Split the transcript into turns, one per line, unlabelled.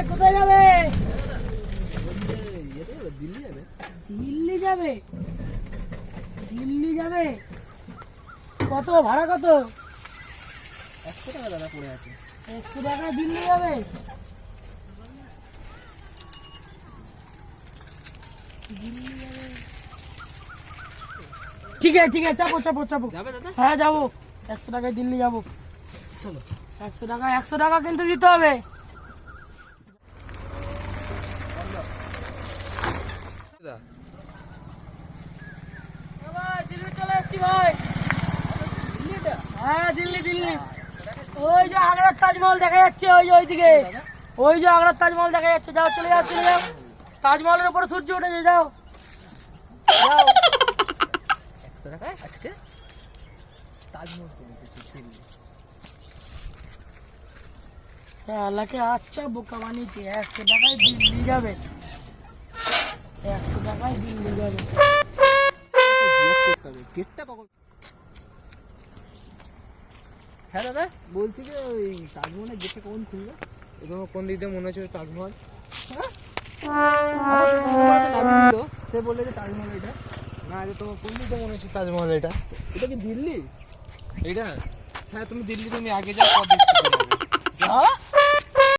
কোথায় যাবে?
দিল্লি যাবে।
দিল্লি যাবে? দিল্লি যাবে? কত ভাড়া কত?
100 টাকা দাদা পড়ে আছে।
100 টাকা দিল্লি যাবে? ঠিক আছে চাপো চাপো চাপো।
যাবে দাদা?
হ্যাঁ যাবো, 100 টাকায় দিল্লি যাবো।
চলো।
100 টাকা কিন্তু দিতে হবে। দিল্লি চলে এসছি ভাই। হ্যাঁ দিল্লি। ওই যে আগ্রার তাজমহল দেখা যাচ্ছে, ওই যে ওইদিকে। ওই যে আগ্রার তাজমহল দেখা যাচ্ছে, যাও চলে যাও। তাজমহলের উপরে সূর্য উঠেছে, যাও।
100 টাকায় আজকে তাজমহল কিনেছি দিল্লি।
শালাকে আচ্ছা বোকা বানিয়েছে। 100 টাকায় দিল্লি যাবে, 100 টাকায় দিল্লি যাবে।
গেটটা কখন? হ্যাঁ দাদা, বলছি যে ওই তাজমহলের গেটটা কখন খুলবে? তোমার কোন দিক দিয়ে মনে হচ্ছে তাজমহল? হ্যাঁ সে বললে যে তাজমহল এটা না, এটা তোমার কোন দিক দিয়ে মনে হচ্ছে তাজমহল? এটা এটা কি দিল্লি? এটা হ্যাঁ, তুমি দিল্লি তুমি আগে যাও, পর দেখতে